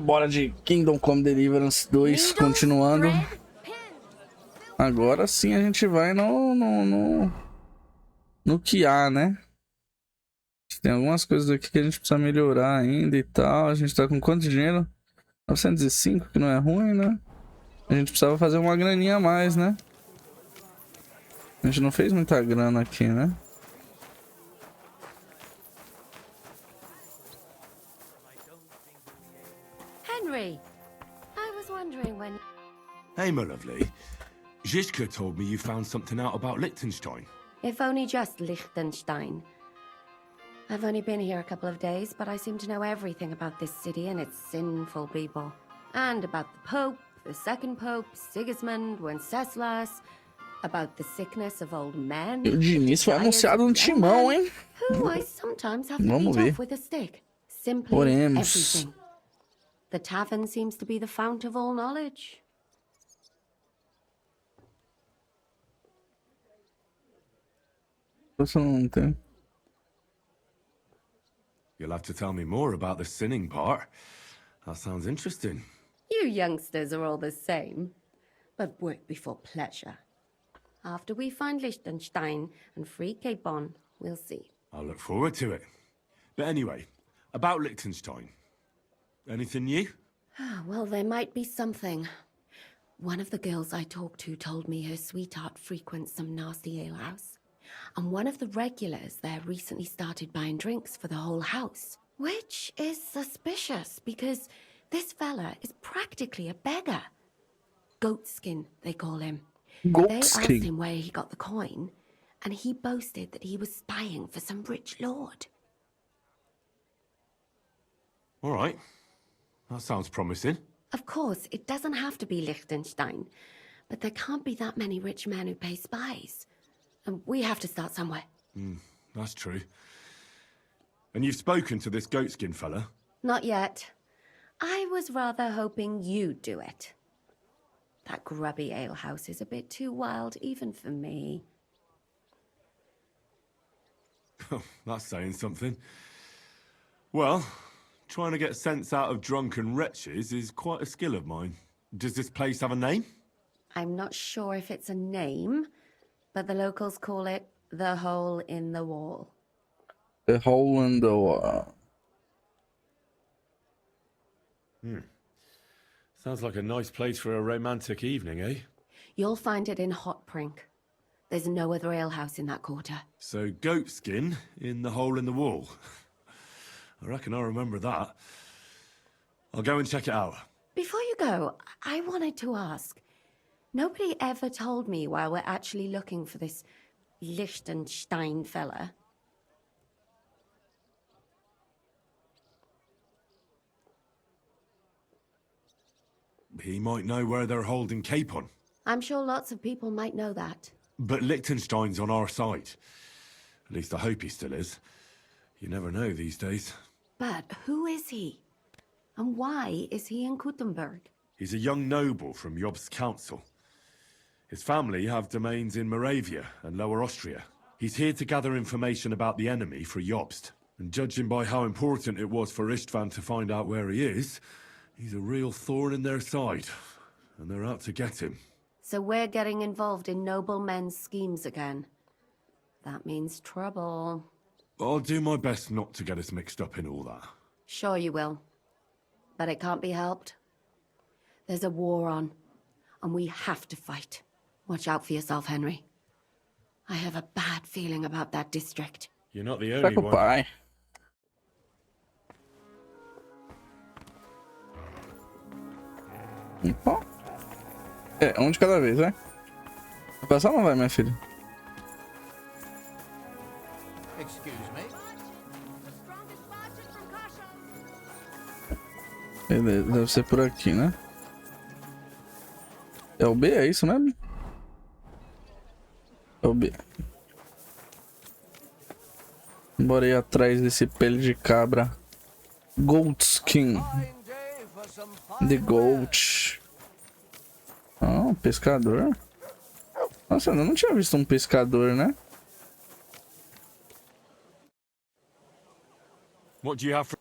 Bora de Kingdom Come Deliverance 2, continuando. Agora sim a gente vai no QA, né? Tem algumas coisas aqui que a gente precisa melhorar ainda e tal. A gente tá com quanto dinheiro? 905, que não é ruim, né? A gente precisava fazer uma graninha a mais, né? A gente não fez muita grana aqui, né? Henry, I was wondering when... Hey, my lovely. Zizka told me you found something out about Liechtenstein. If only just Liechtenstein. I've only been here a couple of days, but I seem to know everything about this city and its sinful people. And about the Pope, the second Pope, Sigismund, Wenceslas, about the sickness of old men. E o Diniz foi anunciado no timão, hein? Who I sometimes have to Vamos beat ver. off with a stick. Simply Oremos. everything. The tavern seems to be the fount of all knowledge. Eu não tenho. You'll have to tell me more about the sinning part. That sounds interesting. You youngsters are all the same. But work before pleasure. After we find Liechtenstein and free Cape Bon, we'll see. I'll look forward to it. But anyway, about Liechtenstein. Anything new? Well, there might be something. One of the girls I talked to told me her sweetheart frequents some nasty alehouse. And one of the regulars there recently started buying drinks for the whole house. Which is suspicious, because this fella is practically a beggar. Goatskin, they call him. They asked him where he got the coin, and he boasted that he was spying for some rich lord. All right. That sounds promising. Of course, it doesn't have to be Liechtenstein, but there can't be that many rich men who pay spies. And we have to start somewhere. That's true. And you've spoken to this goatskin fella? Not yet. I was rather hoping you'd do it. That grubby alehouse is a bit too wild, even for me. That's saying something. Well, trying to get sense out of drunken wretches is quite a skill of mine. Does this place have a name? I'm not sure if it's a name, but the locals call it the Hole in the Wall. The Hole in the Wall. Sounds like a nice place for a romantic evening, eh? You'll find it in Hot Prink. There's no other alehouse in that quarter. So goatskin in the hole in the wall. I reckon I'll remember that. I'll go and check it out. Before you go, I wanted to ask. Nobody ever told me why we're actually looking for this Liechtenstein fella. He might know where they're holding Capon. I'm sure lots of people might know that. But Liechtenstein's on our side. At least I hope he still is. You never know these days. But who is he? And why is he in Kuttenberg? He's a young noble from Jobst's council. His family have domains in Moravia and Lower Austria. He's here to gather information about the enemy for Jobst. And judging by how important it was for Istvan to find out where he is, he's a real thorn in their side. And they're out to get him. So we're getting involved in noble men's schemes again. That means trouble. I'll do my best not to get us mixed up in all that. Sure you will. But it can't be helped. There's a war on, and we have to fight. Watch out for yourself, Henry. I have a bad feeling about that district. You're not the only one. Bye. É, um de cada vez, vai? Vai passar ou não vai, minha filha? Beleza, deve ser por aqui, né? É o B, é isso mesmo? É o B. Bora ir atrás desse pele de cabra. Goatskin. The Goat. Ah, um pescador. Nossa, eu não tinha visto um pescador, né? What do you have for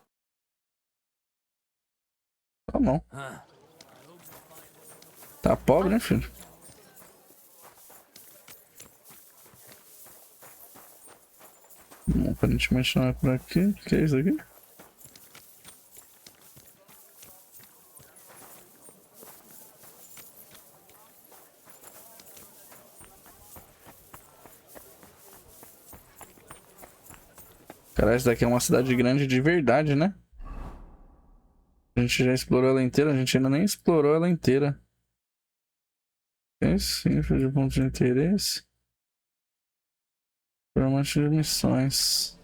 Tá bom. Tá pobre, né, filho? Bom, aparentemente não é por aqui. O que é isso aqui? Cara, essa daqui é uma cidade grande de verdade, né? A gente já explorou ela inteira, a gente ainda nem explorou ela inteira. Sim, de ponto de interesse. Promete de missões.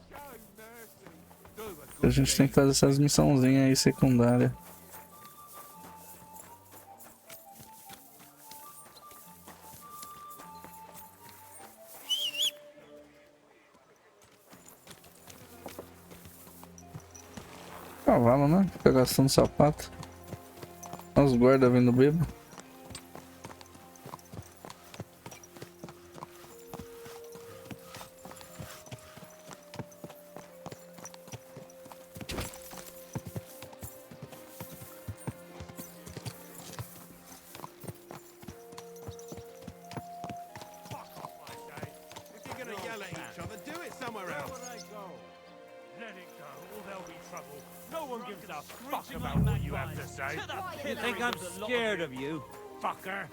A gente tem que fazer essas missãozinhas aí secundárias. Cavalo, né? Fica gastando sapato. Olha os guardas vindo bêbado. You think I'm scared of you, fucker?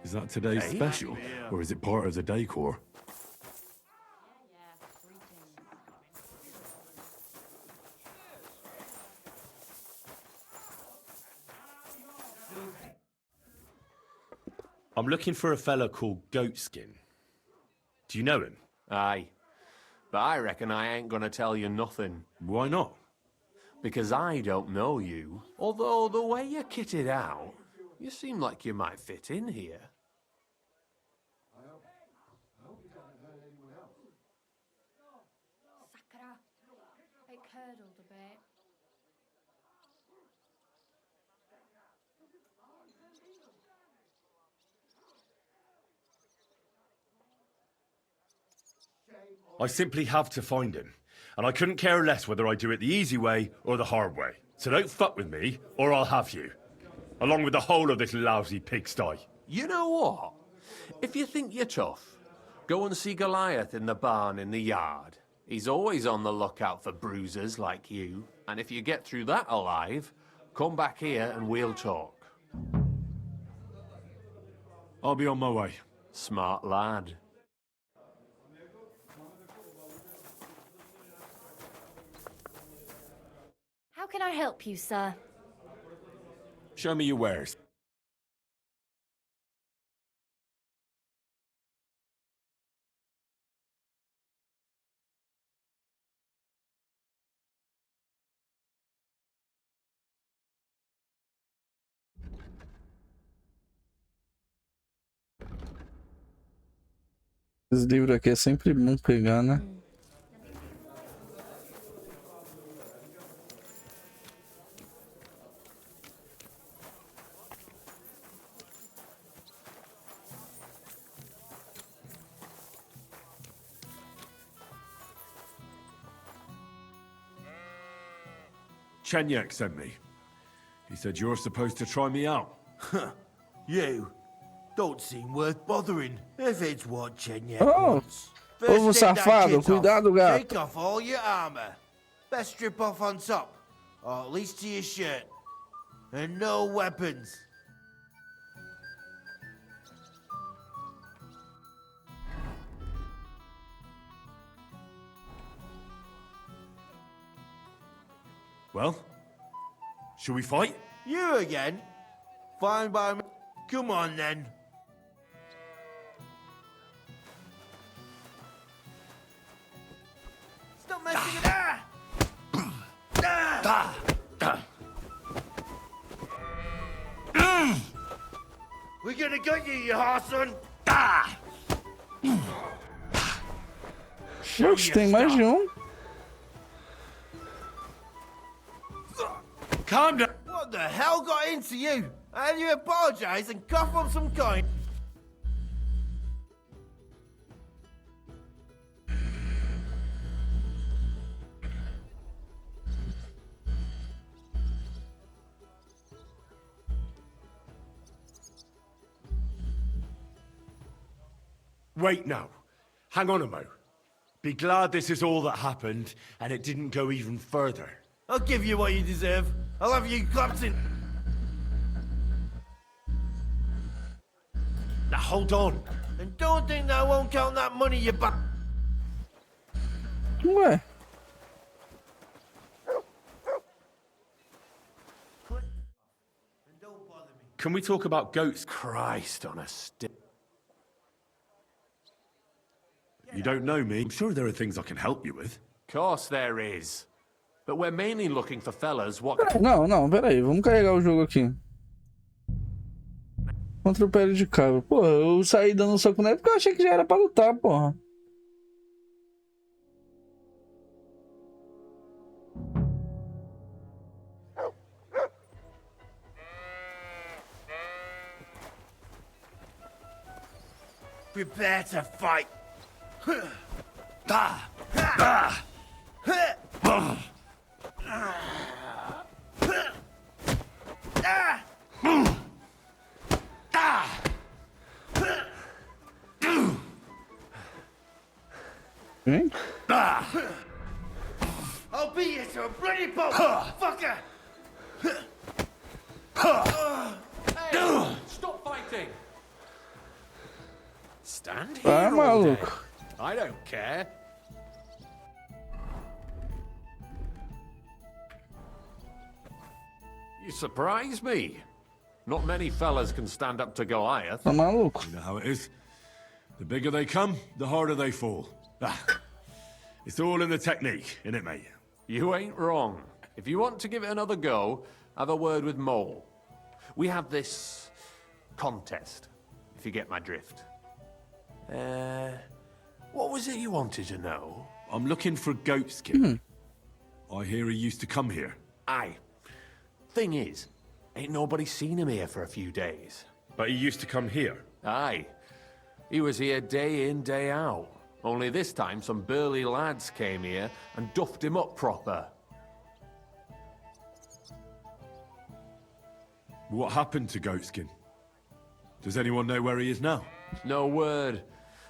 Is that today's special, or is it part of the decor? I'm looking for a fella called Goatskin. Do you know him? Aye. But I reckon I ain't gonna tell you nothing. Why not? Because I don't know you. Although the way you're kitted out, you seem like you might fit in here. Sakura. It curdled a bit. I simply have to find him. And I couldn't care less whether I do it the easy way or the hard way. So don't fuck with me, or I'll have you. Along with the whole of this lousy pigsty. You know what? If you think you're tough, go and see Goliath in the barn in the yard. He's always on the lookout for bruisers like you. And if you get through that alive, come back here and we'll talk. I'll be on my way. Smart lad. How can I help you, sir? Show me your wares. Esse livro aqui é sempre bom pegar, né? Chenyak sent me. He said you're supposed to try me out. You don't seem worth bothering if it's what Chenyak Oh, wants. ovo First take that safado, kit off. cuidado, gato. Take off all your armor. Best strip off on top, or at least to your shirt. And no weapons. Well, shall we fight? You again? Fine by me. Come on then. Stop messing it up! We're gonna get you, you harson! Oxe, tem mais de um. Calm down. What the hell got into you? And you apologise and cough up some coin? Wait now. Hang on a mo. Be glad this is all that happened, and it didn't go even further. I'll give you what you deserve. I'll have you clapped in. Now hold on. And don't think that I won't count that money you back. Ué, And don't bother me. Can we talk about goats? Christ on a stick. You don't know me. I'm sure there are things I can help you with. Course there is. But we're mainly looking for fellas what... não, não, pera aí, vamos carregar o jogo aqui. Contra o pé de cabra. Porra, eu saí dando um soco nele porque eu achei que já era pra lutar, porra. Prepare to fight. Vem. I'll beat you to a bloody pulp, fucker! Hey, stop fighting! Stand here Vai, all day. maluco. I don't care. You surprise me. Not many fellas can stand up to Goliath. Tá maluco? You know how it is. The bigger they come, the harder they fall. It's all in the technique, innit, mate? You ain't wrong. If you want to give it another go, have a word with Mole. We have this contest, if you get my drift. What was it you wanted to know? I'm looking for Goatskin. I hear he used to come here. Aye. Thing is, ain't nobody seen him here for a few days. But he used to come here. Aye. He was here day in, day out. Only this time some burly lads came here and duffed him up proper. What happened to Goatskin? Does anyone know where he is now? No word.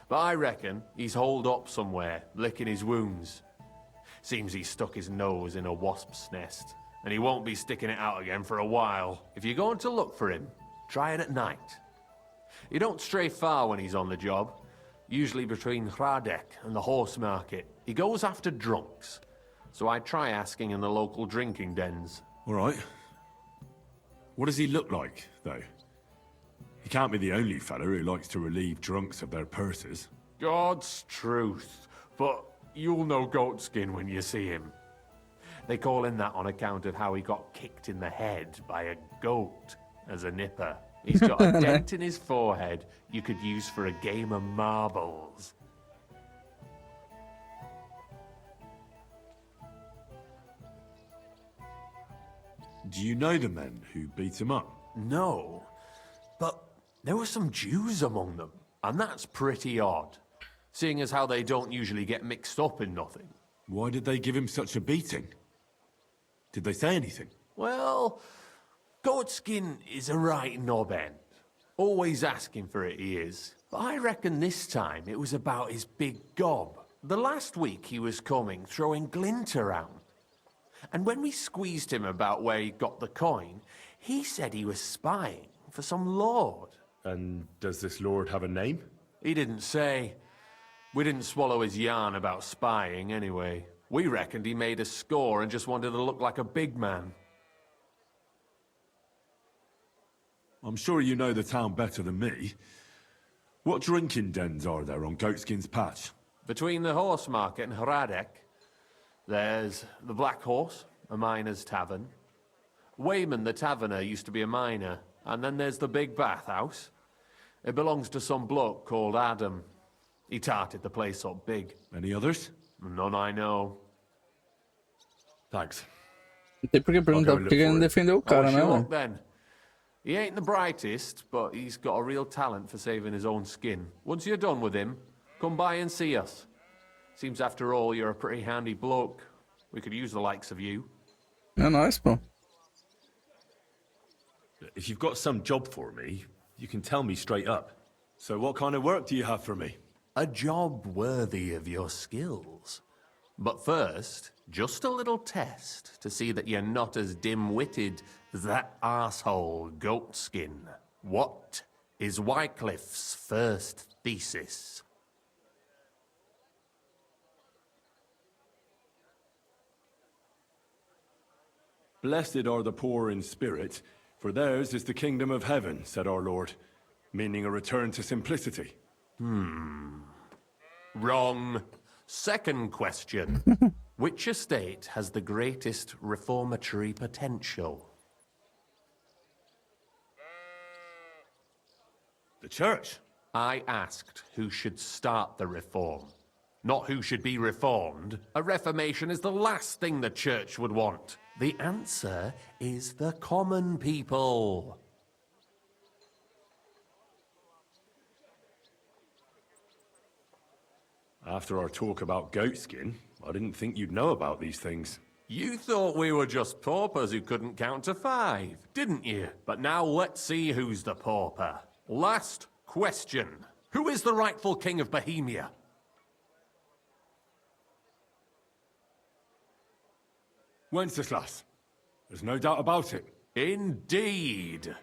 But I reckon he's holed up somewhere, licking his wounds. Seems he stuck his nose in a wasp's nest, and he won't be sticking it out again for a while. If you're going to look for him, try it at night. He don't stray far when he's on the job. Usually between Hradek and the horse market. He goes after drunks. So I try asking in the local drinking dens. All right. What does he look like, though? He can't be the only fella who likes to relieve drunks of their purses. God's truth. But you'll know Goatskin when you see him. They call him that on account of how he got kicked in the head by a goat as a nipper. He's got a dent in his forehead you could use for a game of marbles. Do you know the men who beat him up? No, but there were some Jews among them, and that's pretty odd, seeing as how they don't usually get mixed up in nothing. Why did they give him such a beating? Did they say anything? Well, Goatskin is a right knob end. Always asking for it, he is. But I reckon this time it was about his big gob. The last week he was coming, throwing glint around. And when we squeezed him about where he got the coin, he said he was spying for some lord. And does this lord have a name? He didn't say. We didn't swallow his yarn about spying anyway. We reckoned he made a score and just wanted to look like a big man. I'm sure you know the town better than me. What drinking dens are there on Goatskin's Patch? Between the horse market and Hradek, there's the Black Horse, a miner's tavern. Wayman the taverner used to be a miner. And then there's the Big Bathhouse. It belongs to some bloke called Adam. He tarted the place up big. Any others? None I know. Thanks. Não tem por que perguntar porque ele não defendeu o cara, Wish né, you mano? luck then. He ain't the brightest, but he's got a real talent for saving his own skin. Once you're done with him, come by and see us. Seems after all you're a pretty handy bloke. We could use the likes of you. É nóis, pô. If you've got some job for me, you can tell me straight up. So what kind of work do you have for me? A job worthy of your skills. But first, just a little test to see that you're not as dim-witted as that arsehole Goatskin. What is Wycliffe's first thesis? Blessed are the poor in spirit, for theirs is the kingdom of heaven, said our Lord, meaning a return to simplicity. Wrong. Second question. Which estate has the greatest reformatory potential? The church. I asked who should start the reform, not who should be reformed. A reformation is the last thing the church would want. The answer is the common people. After our talk about goatskin, I didn't think you'd know about these things. You thought we were just paupers who couldn't count to 5, didn't you? But now let's see who's the pauper. Last question. Who is the rightful king of Bohemia? Wenceslas. There's no doubt about it. Indeed.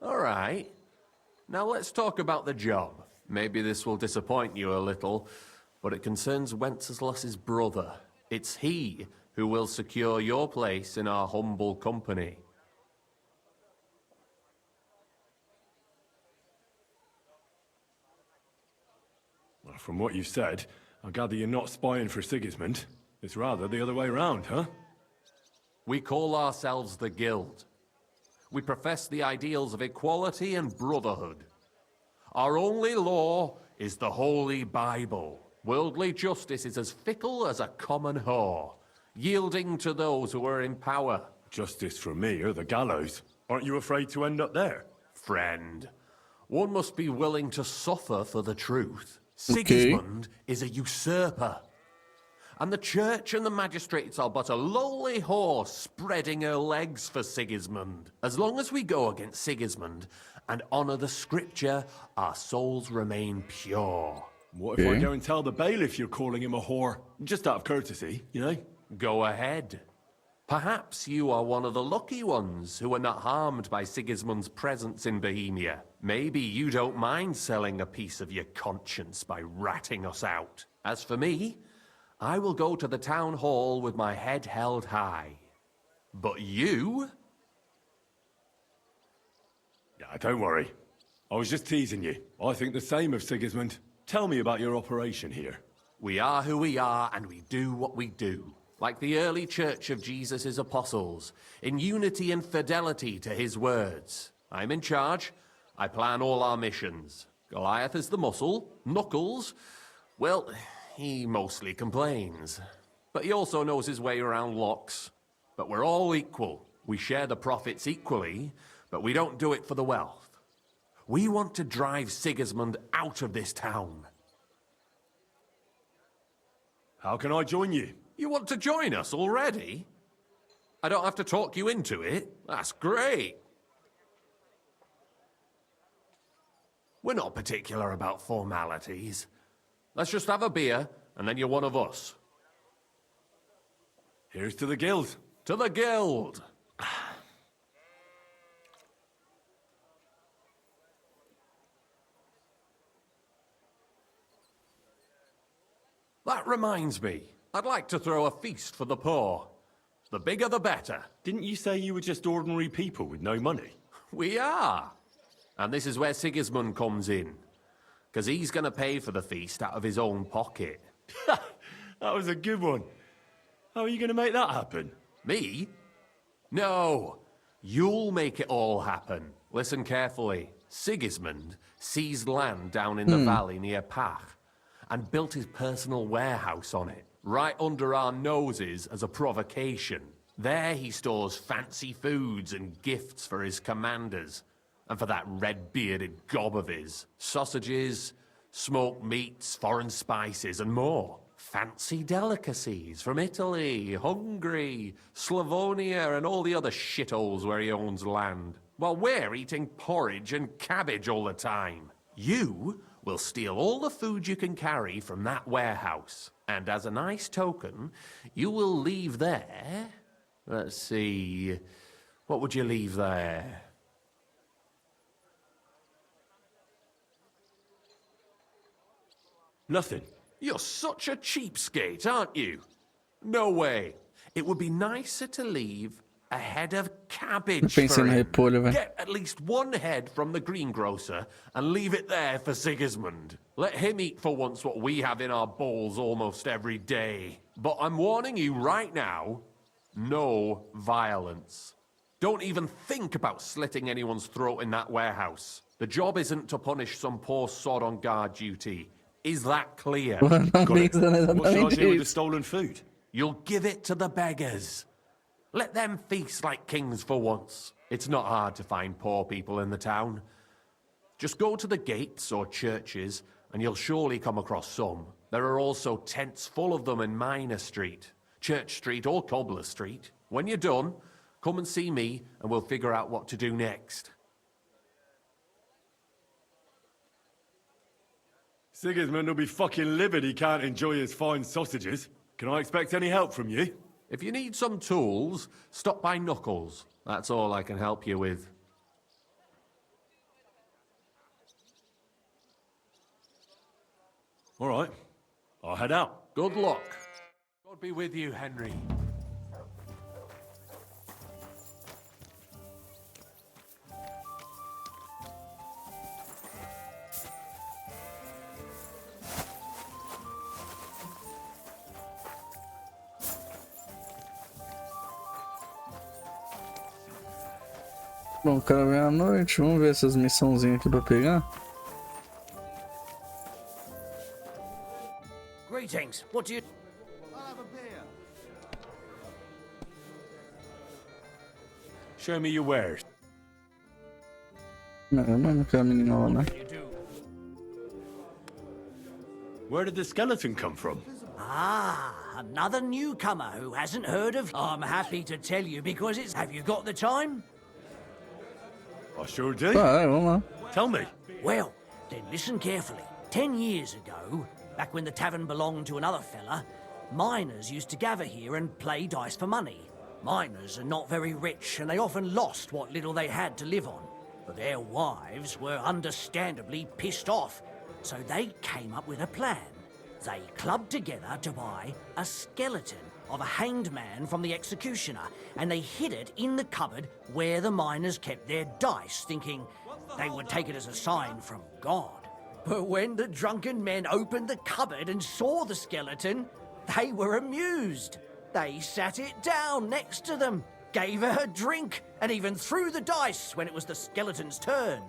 All right. Now let's talk about the job. Maybe this will disappoint you a little, but it concerns Wenceslas's brother. It's he who will secure your place in our humble company. Well, from what you've said, I gather you're not spying for Sigismund. It's rather the other way round, huh? We call ourselves the Guild. We profess the ideals of equality and brotherhood. Our only law is the Holy Bible. Worldly justice is as fickle as a common whore, yielding to those who are in power. Justice for me or the gallows. Aren't you afraid to end up there? Friend, one must be willing to suffer for the truth. Sigismund is a usurper. And the church and the magistrates are but a lowly whore spreading her legs for Sigismund. As long as we go against Sigismund and honor the scripture, our souls remain pure. What if I go and tell the bailiff you're calling him a whore? Just out of courtesy, you know? Go ahead. Perhaps you are one of the lucky ones who are not harmed by Sigismund's presence in Bohemia. Maybe you don't mind selling a piece of your conscience by ratting us out. As for me, I will go to the town hall with my head held high. But you? Yeah, don't worry. I was just teasing you. I think the same of Sigismund. Tell me about your operation here. We are who we are, and we do what we do. Like the early church of Jesus' apostles, in unity and fidelity to his words. I'm in charge. I plan all our missions. Goliath is the muscle. Knuckles, well, he mostly complains. But he also knows his way around locks. But we're all equal. We share the profits equally, but we don't do it for the wealth. We want to drive Sigismund out of this town. How can I join you? You want to join us already? I don't have to talk you into it. That's great. We're not particular about formalities. Let's just have a beer, and then you're one of us. Here's to the guild. To the Guild! That reminds me. I'd like to throw a feast for the poor. The bigger the better. Didn't you say you were just ordinary people with no money? We are. And this is where Sigismund comes in. Because he's going to pay for the feast out of his own pocket. That was a good one. How are you going to make that happen? Me? No. You'll make it all happen. Listen carefully. Sigismund seized land down in the valley near Pach and built his personal warehouse on it, right under our noses as a provocation. There he stores fancy foods and gifts for his commanders, and for that red-bearded gob of his. Sausages, smoked meats, foreign spices, and more. Fancy delicacies from Italy, Hungary, Slavonia, and all the other shitholes where he owns land. While we're eating porridge and cabbage all the time. You will steal all the food you can carry from that warehouse. And as a nice token, you will leave there... Let's see... What would you leave there? Nothing. You're such a cheapskate, aren't you? No way. It would be nicer to leave a head of cabbage Pensei for no him. repolho, velho. Get at least one head from the greengrocer and leave it there for Sigismund. Let him eat for once what we have in our bowls almost every day. But I'm warning you right now, no violence. Don't even think about slitting anyone's throat in that warehouse. The job isn't to punish some poor sod on guard duty. Is that clear? Não Got it. pensando What should I exatamente do with the isso. stolen food? You'll give it to the beggars. Let them feast like kings for once. It's not hard to find poor people in the town. Just go to the gates or churches, and you'll surely come across some. There are also tents full of them in Minor Street, Church Street or Cobbler Street. When you're done, come and see me, and we'll figure out what to do next. Sigismund will be fucking livid he can't enjoy his fine sausages. Can I expect any help from you? If you need some tools, stop by Knuckles. That's all I can help you with. All right. I'll head out. Good luck. God be with you, Henry. Bom, o cara vem à noite. Vamos ver essas missãozinhas aqui pra pegar. Greetings. What do you... Show me your wares. Não, mas não quero a menina lá, né? you do? Where did the skeleton come from? Ah, another newcomer who hasn't heard of... I'm happy to tell you because it's... Have you got the time? I sure do. Ah, vamos lá. Tell me. Well, then listen carefully. 10 years ago, back when the tavern belonged to another fella, miners used to gather here and play dice for money. Miners are not very rich, and they often lost what little they had to live on. But their wives were understandably pissed off, so they came up with a plan. They clubbed together to buy a skeleton of a hanged man from the executioner, and they hid it in the cupboard where the miners kept their dice, thinking they would take it as a sign from God. But when the drunken men opened the cupboard and saw the skeleton, they were amused. They sat it down next to them, gave her a drink, and even threw the dice when it was the skeleton's turn.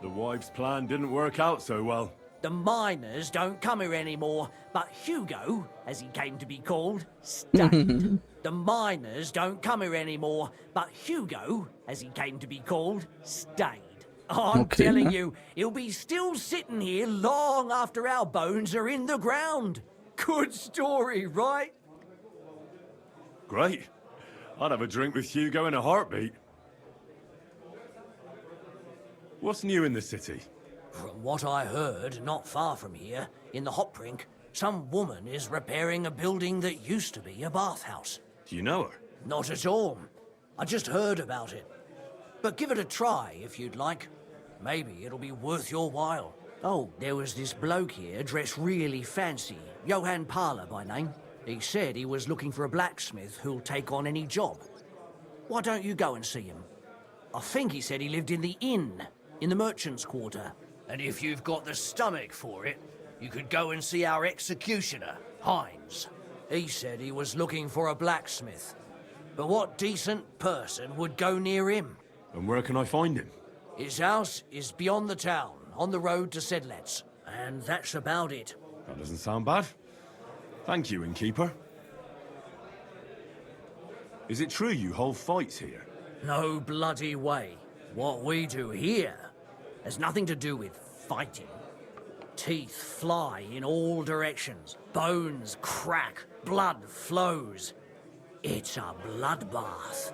The wife's plan didn't work out so well. The miners don't come here anymore, but Hugo, as he came to be called, stayed. The miners don't come here anymore, but Hugo, as he came to be called, stayed. I'm Okay. telling you, he'll be still sitting here long after our bones are in the ground. Good story, right? Great. I'd have a drink with Hugo in a heartbeat. What's new in the city? From what I heard, not far from here, in the hop rink, some woman is repairing a building that used to be a bathhouse. Do you know her? Not at all. I just heard about it. But give it a try if you'd like. Maybe it'll be worth your while. Oh, there was this bloke here dressed really fancy. Johann Parler by name. He said he was looking for a blacksmith who'll take on any job. Why don't you go and see him? I think he said he lived in the inn, in the merchant's quarter. And if you've got the stomach for it, you could go and see our executioner, Hines. He said he was looking for a blacksmith. But what decent person would go near him? And where can I find him? His house is beyond the town, on the road to Sedlets. And that's about it. That doesn't sound bad. Thank you, innkeeper. Is it true you hold fights here? No bloody way. What we do here has nothing to do with fighting. Teeth fly in all directions. Bones crack. Blood flows. It's a bloodbath.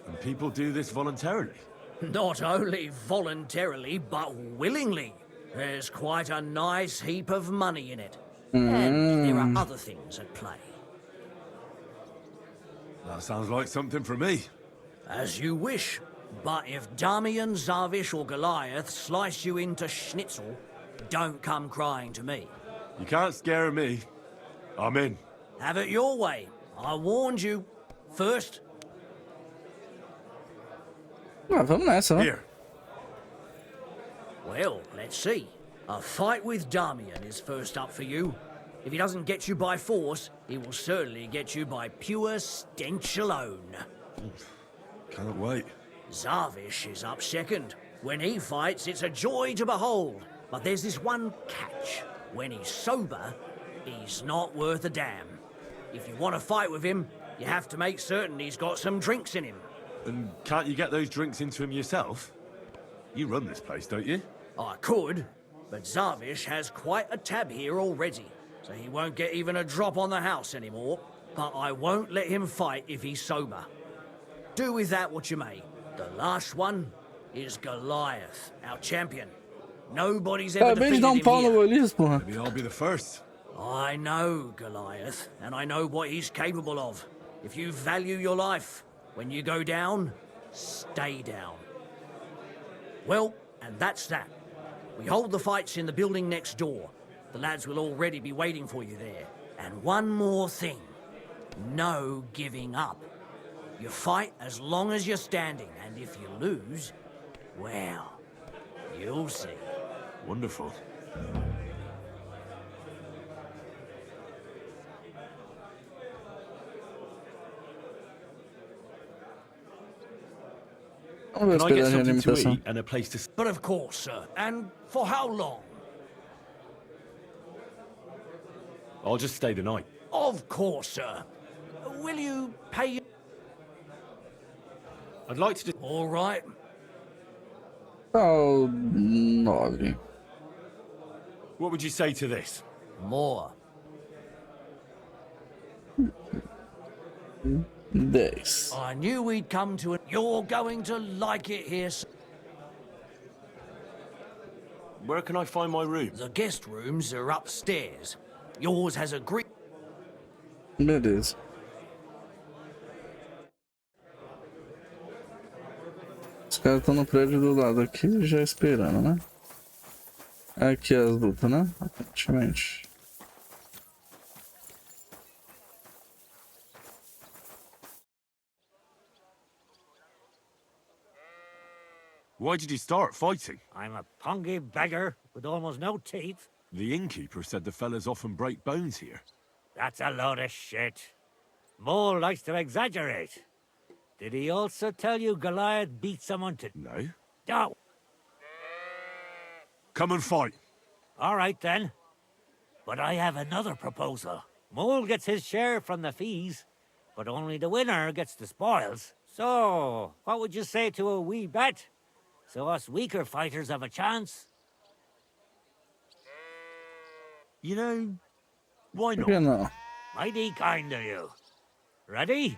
And people do this voluntarily? Not only voluntarily, but willingly. There's quite a nice heap of money in it. And there are other things at play. That sounds like something for me. As you wish. But if Damian, Zarvish or Goliath slice you into schnitzel, don't come crying to me. You can't scare me. I'm in. Have it your way. I warned you. First, Ah, vamos nessa, né? Here. well, let's see. A fight with Damian is first up for you. If he doesn't get you by force, he will certainly get you by pure stench alone. Can't wait. Zarvish is up second. When he fights, it's a joy to behold. But there's this one catch. When he's sober, he's not worth a damn. If you want to fight with him, you have to make certain he's got some drinks in him. And can't you get those drinks into him yourself? You run this place, don't you? I could, but Zarvish has quite a tab here already, so he won't get even a drop on the house anymore. But I won't let him fight if he's sober. Do with that what you may. The last one is Goliath, our champion. Nobody's ever Acabei de defeated dar him pau no here. Golias, porra. Maybe I'll be the first. I know Goliath, and I know what he's capable of. If you value your life, when you go down, stay down. Well, and that's that. We hold the fights in the building next door. The lads will already be waiting for you there. And one more thing. No giving up. You fight as long as you're standing, and if you lose, well, you'll see. Wonderful. Vamos ver os Can I get pedaços de something to alimentação. eat and a place to... But of course, sir. And for how long? I'll just stay the night. Of course, sir. Will you pay... I'd like to... All right. Tá, 9. What would you say to this? More. 10. I knew we'd come to it. You're going to like it here, sir. Where can I find my room? The guest rooms are upstairs. Yours has a green... Beleza. Os caras estão no prédio do lado aqui, já esperando, né? Aqui as lutas, né? Aparentemente. Why did you start fighting? I'm a pungy beggar with almost no teeth. The innkeeper said the fellas often break bones here. That's a load of shit. Mole likes to exaggerate. Did he also tell you Goliath beat someone to... No? Oh, Come and fight. all right then. But I have another proposal. Mole gets his share from the fees, but only the winner gets the spoils. So, what would you say to a wee bet? So us weaker fighters have a chance? You know, why Por que not? não? Mighty kind of you. Ready?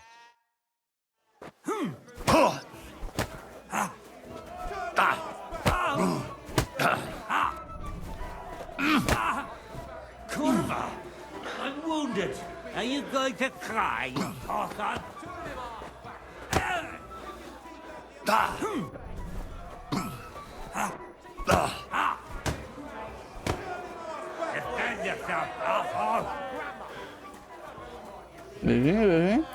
Kurva! I'm wounded. Are you going to cry, you porker? Defend yourself, asshole! Vem.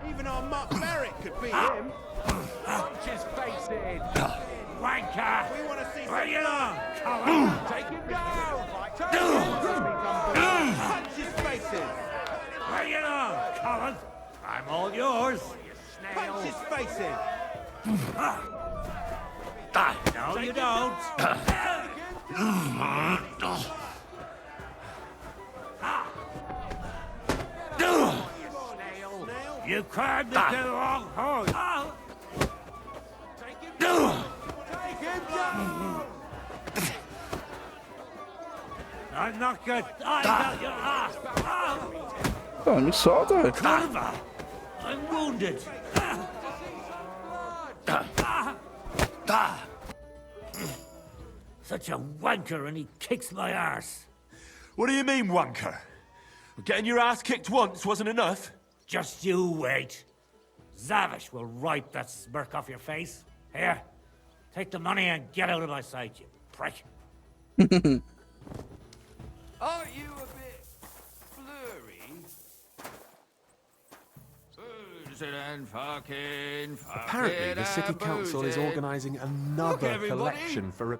Even our Mark Merrick could beat him. Punch his face in! Wanker! We want to see Bring it on, coward! Take him down! Punch his face in! Bring it on, coward! I'm all yours, you snail! Punch his face in! No, you don't! You climbed into the wrong horse! Take him down! I'm not good. I got your ass! Pô, me solta, velho. Curva! I'm wounded! Such a wanker, and he kicks my arse. What do you mean, wanker? Getting your ass kicked once wasn't enough? Just you wait. Zavish will wipe that smirk off your face. Here, take the money and get out of my sight, you prick. Aren't you a bit blurry? Apparently, the city council is organising another collection for the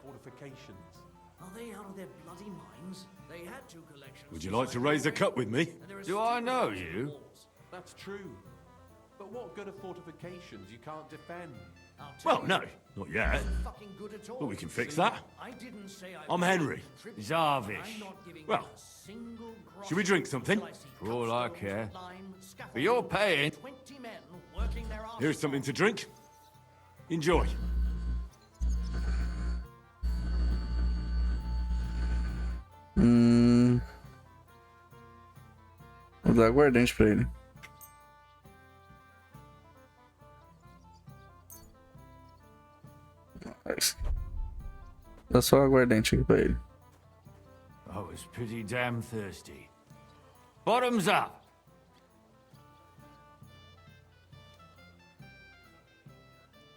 fortifications. Are they out of their bloody minds? They had 2 collections. Would you like to raise a cup with me? Do I know you? That's true. But what good are fortifications you can't defend? Well, no, not yet. Fucking good at all. But we can fix that. I didn't say I I'm Henry. Zavish. I'm not giving Well, you a single grosh should we drink something? till I see For all I cops, care. lime, scaffolding, But you're paying. 20 men working their arse Here's something to drink. Enjoy. Vou dar aguardente pra ele. Dá só aguardente aqui pra ele. I was pretty damn thirsty. Bottoms up!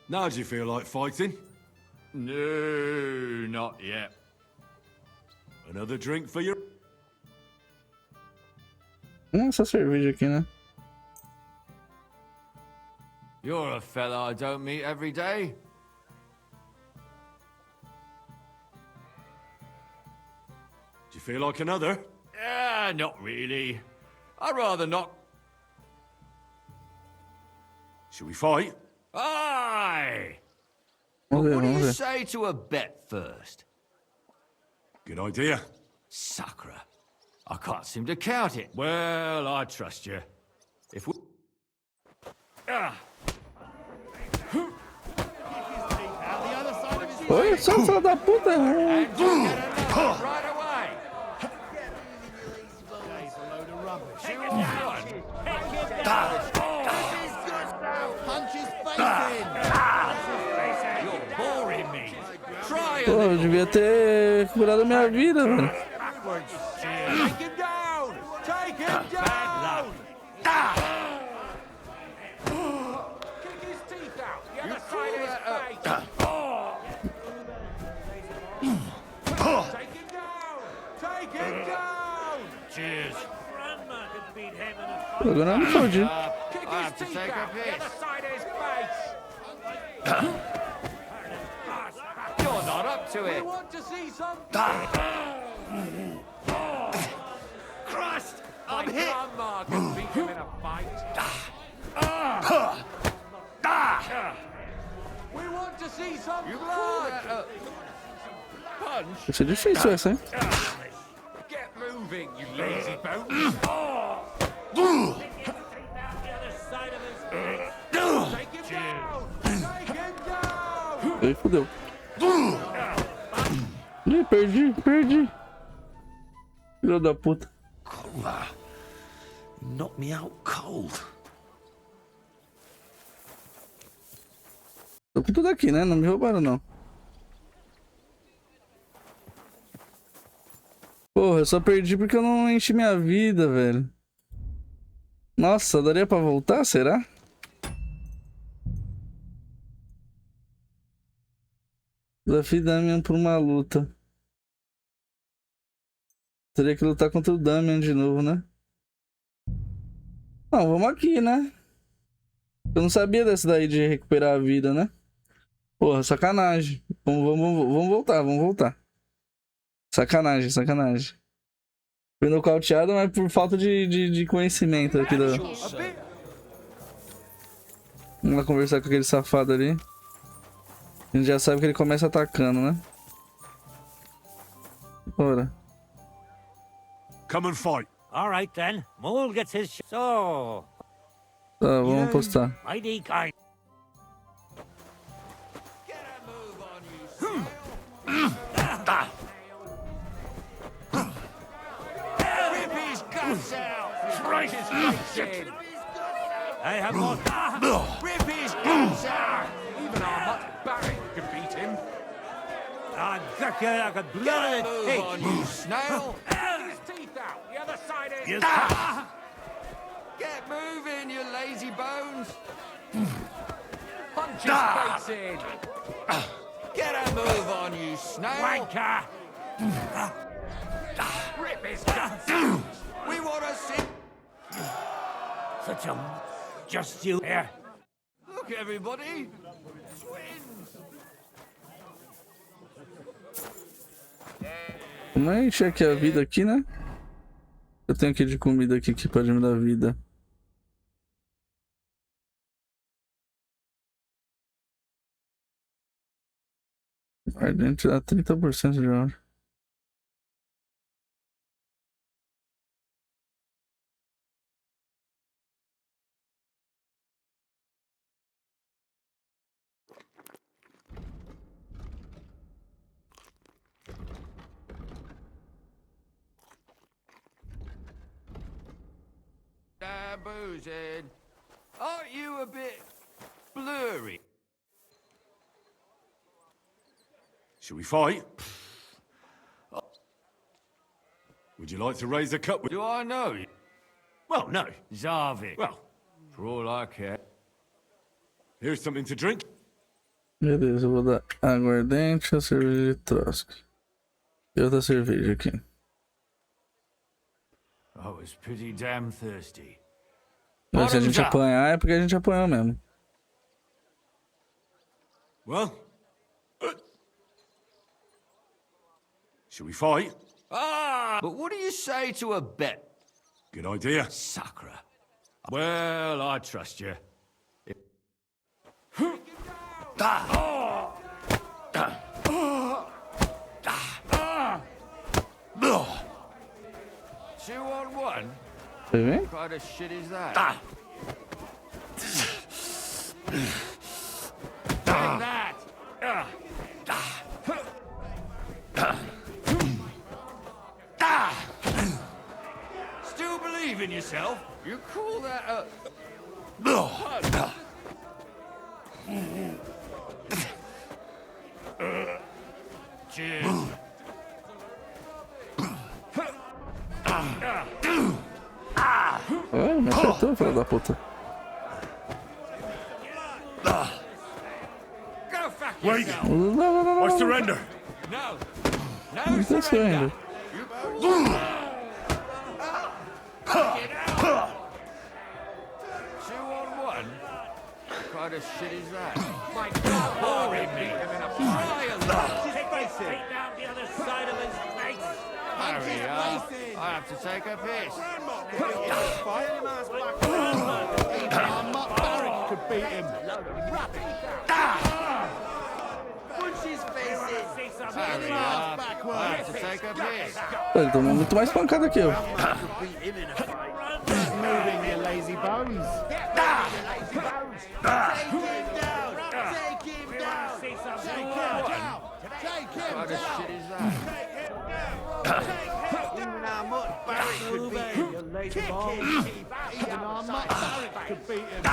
Now do you feel like fighting? No, not yet. Another drink for you? Essa cerveja aqui, né? You're a fella I don't meet every day. Do you feel like another? Not really. I'd rather not. Should we fight? Aye! But Vamos ver, what do vamos you ver. say to a bet first? Good idea. Sucker. I can't seem to count it. Well, I trust you. If we... Oi, só filho da puta! And you get another right away. Punch his face in! You're boring me. Try Pô, a eu little. devia ter curado a minha vida, velho. Take him down! Take him down! Kick his teeth out! The other side of his face! Take him down! Take him down! Cheers. Grandma could beat him in a Pô, agora eu me fodi. Kick his teeth out! The other side of his face! You're not up to it! We want to see some... Christ! My grandma can beat him in a fight! We want to see some blood! Punch? Vai ser difícil essa, hein? Get moving, you lazy boat! the other side of his face. Take him down! Take him down! Aí fodeu. Ih, perdi. Filho da puta. Knock me out cold. Tô com tudo aqui, né? Não me roubaram, não. Porra, eu só perdi porque eu não enchi minha vida, velho. Nossa, daria pra voltar, será? Desafio Damian por uma luta. Teria que lutar contra o Damian de novo, né? Não, vamos aqui, né? Eu não sabia dessa daí de recuperar a vida, né? Porra, sacanagem. Vamos voltar. Sacanagem. Fui nocauteado, mas por falta de conhecimento aqui da... Vamos lá conversar com aquele safado ali. A gente já sabe que ele começa atacando, né? Bora. Come and fight. All right then. Mole gets his so Tá, vamos apostar. mighty kind. Rip his guts out! Strike his face in! I have more. Rip his guts out! Even our mutt Barrett could beat him. I'll gut you like a Get blood. a move Hey, on, you snail! Get his teeth out! The other side is... Get moving, you lazy bones! Punch his face in! Get a move on, you snail! wanker! Rip his guts out! We want to see... Such a... Just you here. Look, everybody! Twins! Vamos encher aqui a vida aqui, né? Eu tenho aqui de comida aqui que pode me dar vida. Ardente dá 30% de hora. Boozing. Aren't you a bit blurry? Should we fight? Would you like to raise a cup with... Do I know you? Well, no. Zarvik. Well, For all I care. here's something to drink. Beleza, eu vou dar aguardente, a cerveja de trosca. E outra cerveja aqui. I was pretty damn thirsty. Mas se a gente Bottoms up. apanhar é porque a gente apanhou mesmo. Well... Should we fight? But what do you say to a bet? Good idea. Sacre. Well, I trust you. Two on one? Foi bem? What kind of shit is that? Take that! Still believe in yourself? You call that a... punch? Cheers. Me acertou, filho da puta. Go fuck Wait! yourself! Não, não, não, I não. surrender! No! No Não tá surrender! saindo. You call that... Two on one? What kind of shit is that? My God, boring me! Try a lot! Take down the other side of his face. Hurry up! I have to take a piss. Could beat him. Punch his face in! Hurry up! I have to take a piss. Ele tomou muito mais pancada que eu. Moving, you lazy bones. Take him down! Take him down! Take What kind of shit is that? Even our mutt Barrett could beat him. Kick him. Even our mutt Barrett could beat him.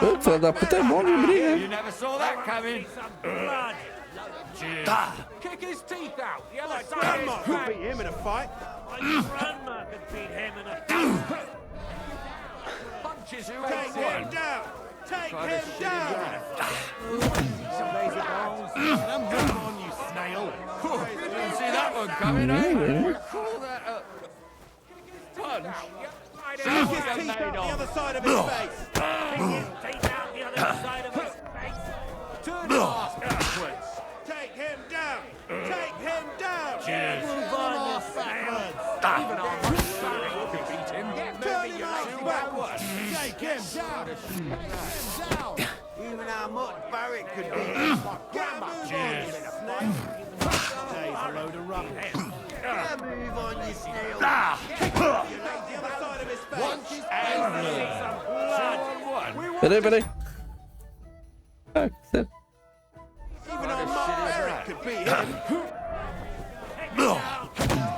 Ô, filho da puta é bom de briga, You hein? never saw that coming. Blood. Cheers. Kick his teeth out. The other side Grandma is could back. beat him in a fight. My grandma could beat him in a... Punch his Take face him in. down. Take What kind of him shit is down. that? Some lazy bones. And move on, you snail. Didn't see that one coming, eh? You call that a... punch? Take his teeth out the other side of his face. Take down the other side of his face. Turn your ass backwards. Take him down. Take him down. Move on, you snail. Even our mutt Barrett could beat him. Turn him ass Two on backwards. one. Take him down. Take him down. Even our mutt Barrett could beat him. Cheers. Day's a load of rubbish. Move on, you snail. The other side of his face. Punch and learn. Two on one. Peraí, peraí. Ah, sério. Even our mutt Barrett could beat him.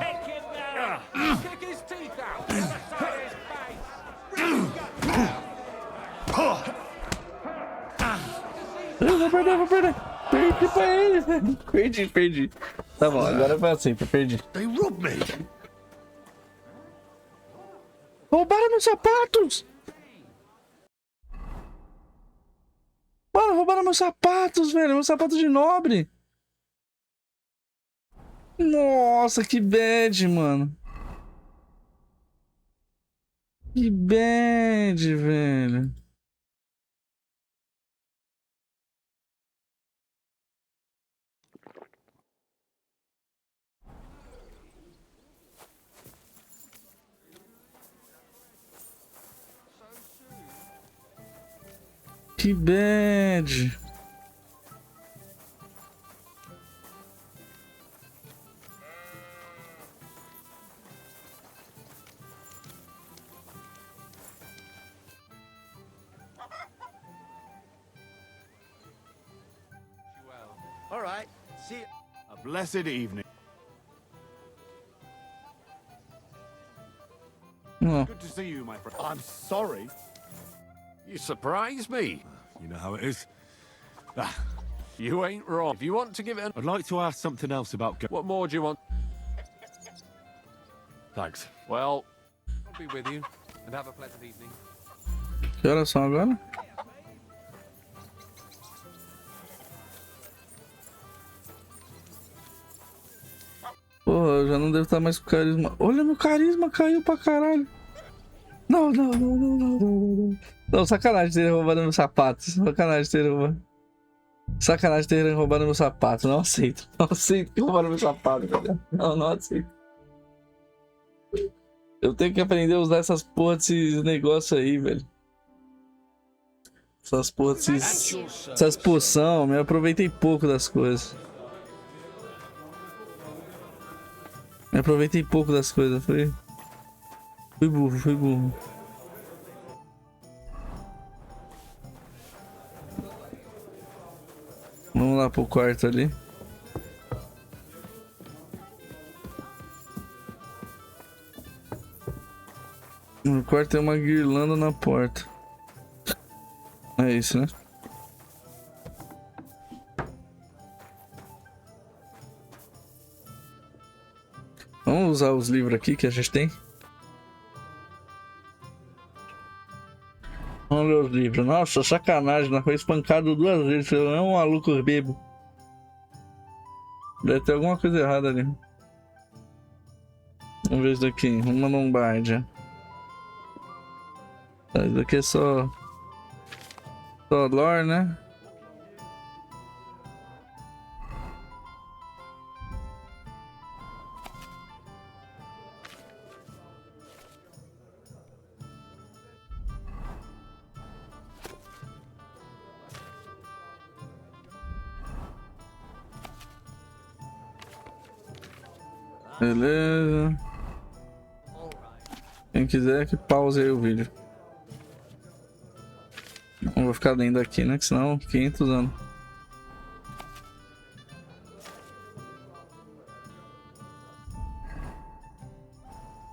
Take him down. Kick his teeth out. The other side of his face. vou perder. Perdi pra ele, velho. Perdi. Tá bom, agora foi assim, perdi. They robbed me! Roubaram meus sapatos! Mano, roubaram meus sapatos, velho. Meus sapatos de nobre. Nossa, que bad, mano. Que bad, velho. Que bad. All right, see you. A blessed evening. Oh. Good to see you, my friend. I'm sorry. You surprise me. You know how it is. You ain't wrong. If you want to give it I'd like to ask something else about... What more do you want? Thanks. Well, I'll be with you. And have a pleasant evening. Que horas são agora? Porra, eu já não devo estar mais com carisma. Olha, meu carisma caiu pra caralho. Não. Não, sacanagem terem roubado meus sapatos. Sacanagem terem roubado meus sapatos. Não aceito. Não aceito que roubaram meus sapatos, velho. Não aceito. Eu tenho que aprender a usar essas porra desses negócios aí, velho. Essas porra essas poção. Me aproveitei pouco das coisas. Fui burro. Vamos lá pro quarto ali. No quarto tem uma guirlanda na porta. É isso, né? Vamos usar os livros aqui que a gente tem. Vamos ler os livros. Nossa, sacanagem, nós foi espancado 2 vezes pelo mesmo maluco bebo. Deve ter alguma coisa errada ali. Vamos ver isso daqui. Uma lombardia. Tá, isso daqui é só lore, né? Beleza. Quem quiser que pause aí o vídeo. Não vou ficar lendo aqui, né? Que senão 500 anos.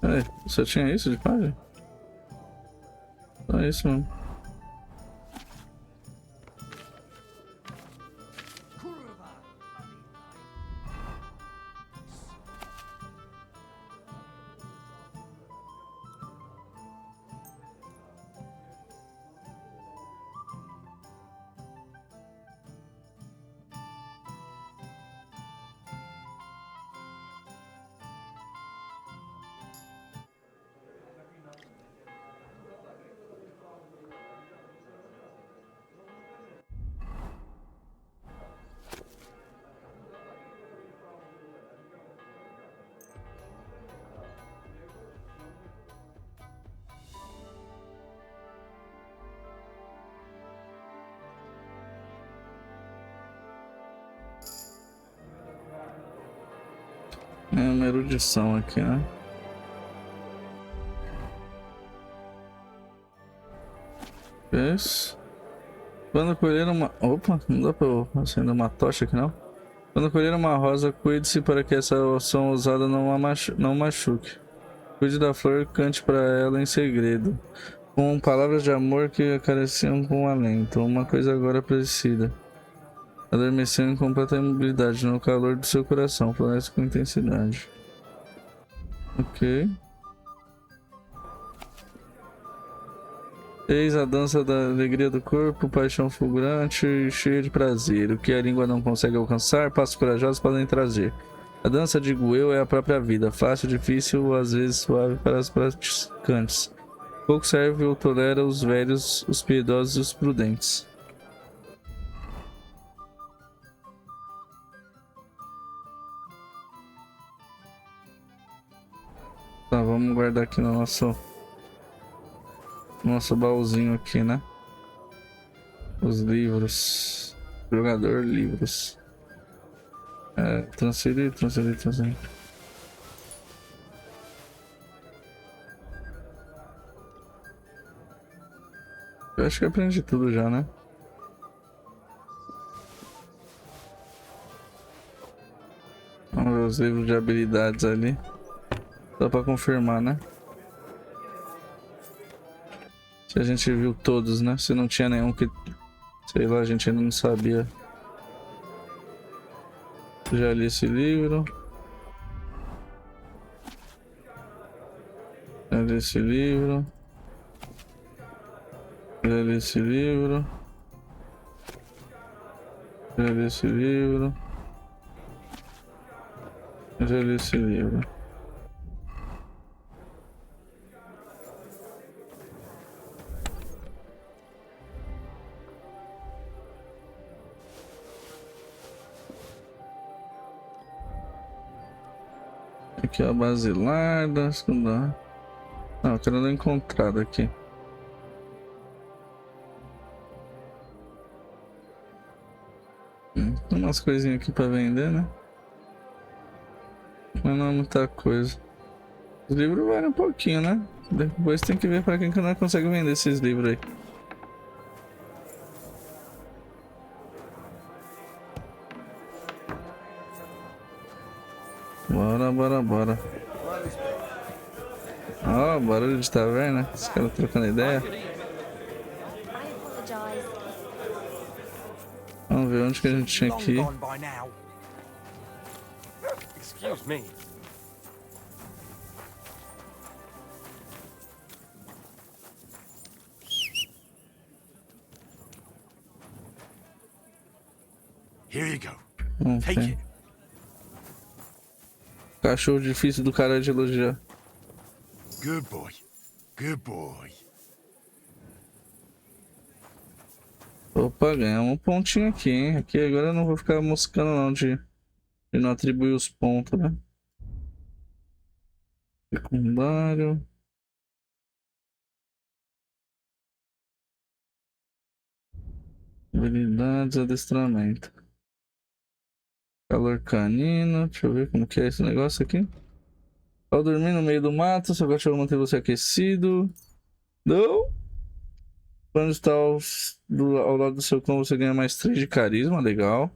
Peraí, só tinha isso de página? Só isso mesmo. É uma erudição aqui, né? Isso. Quando colher uma... Opa, não dá pra eu acender uma tocha aqui não. Quando colher uma rosa, cuide-se para que essa ação usada não machuque. Cuide da flor e cante para ela em segredo. Com palavras de amor que acariciam com alento. Uma coisa agora precisa. Adormecendo em completa imobilidade no calor do seu coração. Floresce com intensidade. Ok. Eis a dança da alegria do corpo, paixão fulgurante e cheia de prazer. O que a língua não consegue alcançar, passos corajosos podem trazer. A dança, digo eu, é a própria vida. Fácil, difícil, às vezes suave para os praticantes. Pouco serve ou tolera os velhos, os piedosos e os prudentes. Tá, vamos guardar aqui no nosso baúzinho aqui, né? Os livros. Jogador, livros. Transferir. Eu acho que eu aprendi tudo já, né? Vamos ver os livros de habilidades ali. Só pra confirmar, né? Se a gente viu todos, né? Se não tinha nenhum que... Sei lá, a gente ainda não sabia. Já li esse livro. Já li esse livro. Já li esse livro. Já li esse livro. Já li esse livro. Aqui é a basilar da segunda. Não, eu quero dar encontrado aqui. Tem umas coisinhas aqui pra vender, né? Mas não é muita coisa. Os livros valem um pouquinho, né? Depois tem que ver pra quem que não consegue vender esses livros aí. Bora. Ó, barulho de taverna. Os caras trocando ideia. Vamos ver onde que a gente tinha que ir. Excuse me. Here you go. Take Tem. it. Cachorro difícil do cara de elogiar. Good boy. Good boy. Opa, ganhamos um pontinho aqui, hein? Aqui agora eu não vou ficar moscando não de não atribuir os pontos, né? Secundário. Habilidades, adestramento. Calor canino. Deixa eu ver como que é esse negócio aqui. Ao dormir no meio do mato, seu cachorro mantém você aquecido. Não. Quando está ao lado do seu cão, você ganha mais 3 de carisma. Legal.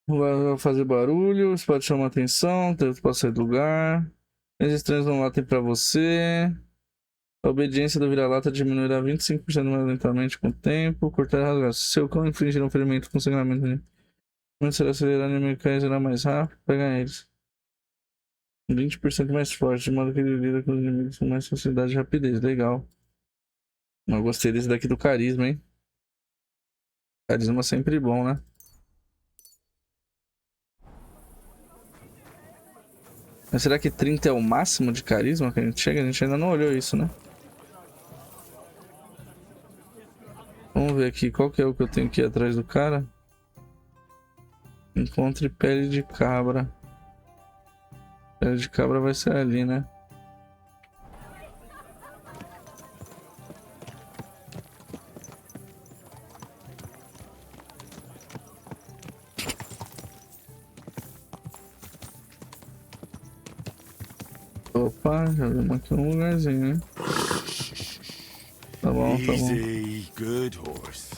Vai fazer barulho, isso pode chamar atenção, pode sair do lugar. Os estranhos não latem pra você. A obediência do vira-lata diminuirá 25% mais lentamente com o tempo. Cortar e rasgar. Se seu cão infligir um ferimento com sangramento, será acelerado e o mecanismo será mais rápido. Pega eles. 20% mais forte, de modo que ele lida com os inimigos com mais facilidade e rapidez. Legal. Eu gostei desse daqui do carisma, hein? Carisma sempre bom, né? Mas será que 30 é o máximo de carisma que a gente chega? A gente ainda não olhou isso, né? Vamos ver aqui, qual que é o que eu tenho que ir atrás do cara? Encontre pele de cabra. Pele de cabra vai ser ali, né? Opa, já vimos aqui um lugarzinho, hein? Tá bom. Easy, good horse.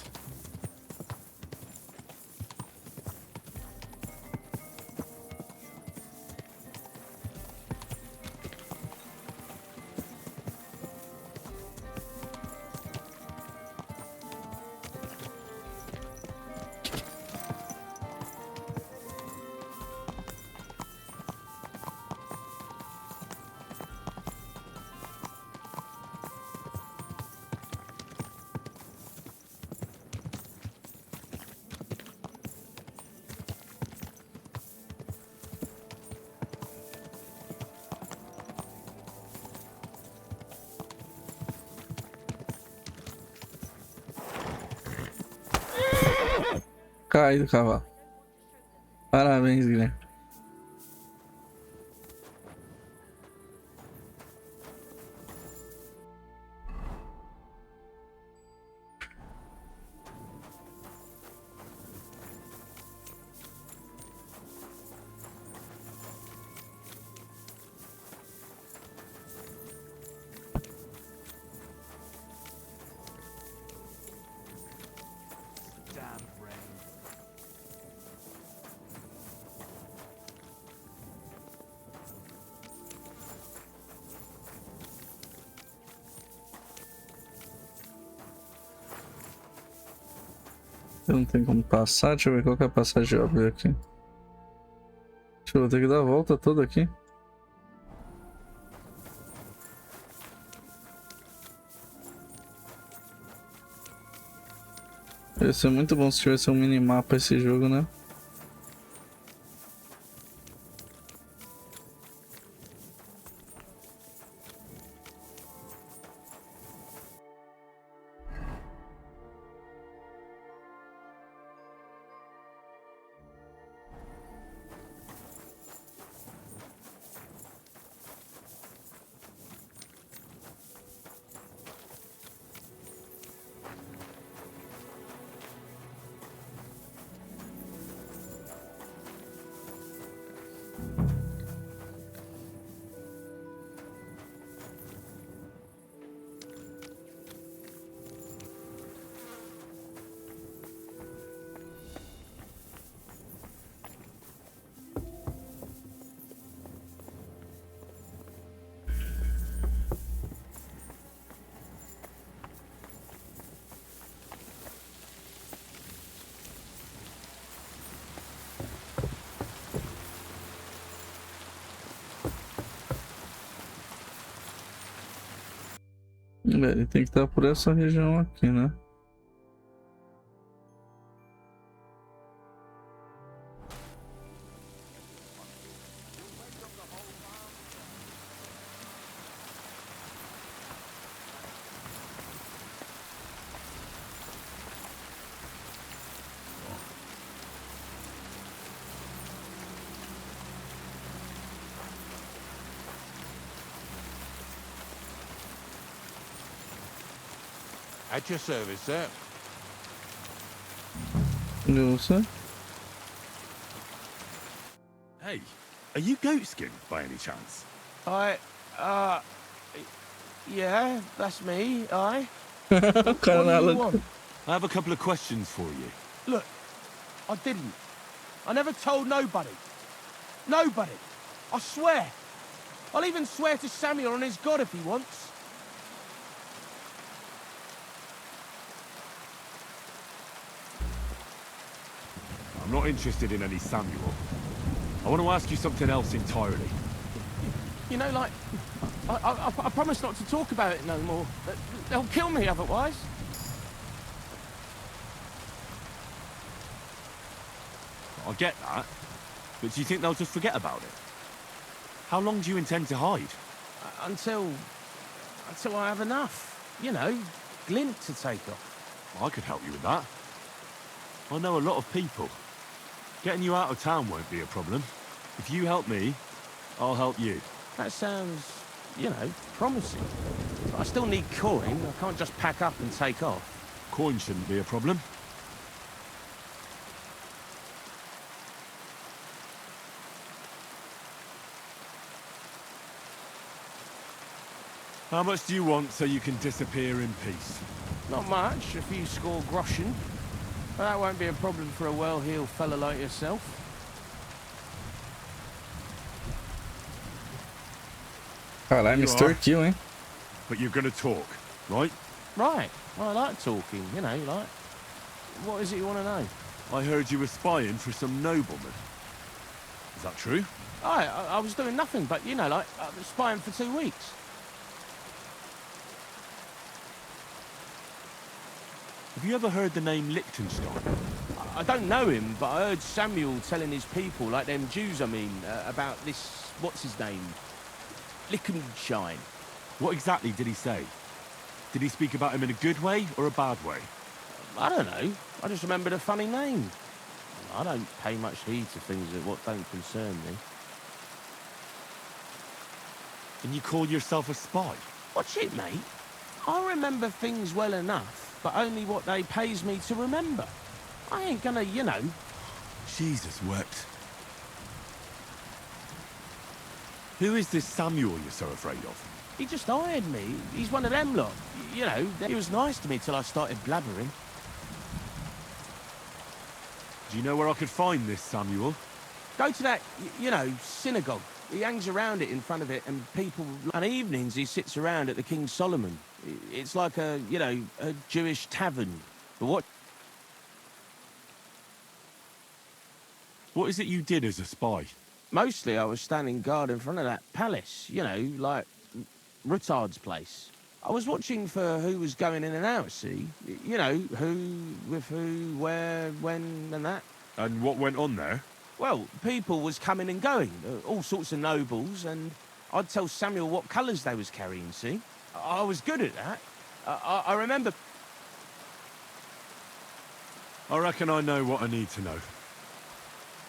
caído, cavalo. Parabéns, Guilherme. Eu não tenho como passar, deixa eu ver qual que é a passagem óbvia aqui. Deixa eu vou ter que dar a volta toda aqui. Ia ser muito bom se tivesse um minimapa esse jogo, né? Ele tem que estar por essa região aqui, né? At your service, sir. Nossa. Hey, are you goatskin by any chance? Yeah, that's me, aye. O cara na What do you ala- want? I have a couple of questions for you. Look, I didn't. I never told nobody. Nobody. I swear. I'll even swear to Samuel and his God if he wants. I'm not interested in any Samuel. I want to ask you something else entirely. You know, like, I promise not to talk about it no more. They'll kill me otherwise. I get that, but do you think they'll just forget about it? How long do you intend to hide? Until I have enough. You know, glint to take off. I could help you with that. I know a lot of people. Getting you out of town won't be a problem. If you help me, I'll help you. That sounds, you know, promising. But I still need coin. I can't just pack up and take off. Coin shouldn't be a problem. How much do you want so you can disappear in peace? Not much, a few score groschen. But that won't be a problem for a well-heeled fella like yourself. Caralho, You Mr. are. Kill, hein? But you're gonna talk, right? Right, I like talking, you know, like... What is it you want to know? I heard you were spying for some nobleman. Is that true? I was doing nothing but, you know, like, spying for 2 weeks. Have you ever heard the name Liechtenstein? I don't know him, but I heard Samuel telling his people, like them Jews, I mean, about this, what's his name? Liechtenstein. What exactly did he say? Did he speak about him in a good way or a bad way? I don't know. I just remembered a funny name. I don't pay much heed to things that what don't concern me. And you call yourself a spy? What's it, mate? I remember things well enough, but only what they pays me to remember. I ain't gonna, you know... Jesus wept. Who is this Samuel you're so afraid of? He just hired me. He's one of them lot. You know, he was nice to me till I started blabbering. Do you know where I could find this Samuel? Go to that, you know, synagogue. He hangs around it in front of it, and people... On evenings, he sits around at the King Solomon. It's like a, you know, a Jewish tavern. But what... What is it you did as a spy? Mostly I was standing guard in front of that palace, you know, like Rutard's place. I was watching for who was going in and out, see? You know, who, with who, where, when, and that. And what went on there? Well, people was coming and going, all sorts of nobles, and I'd tell Samuel what colours they was carrying, see? I was good at that. I remember... I reckon I know what I need to know.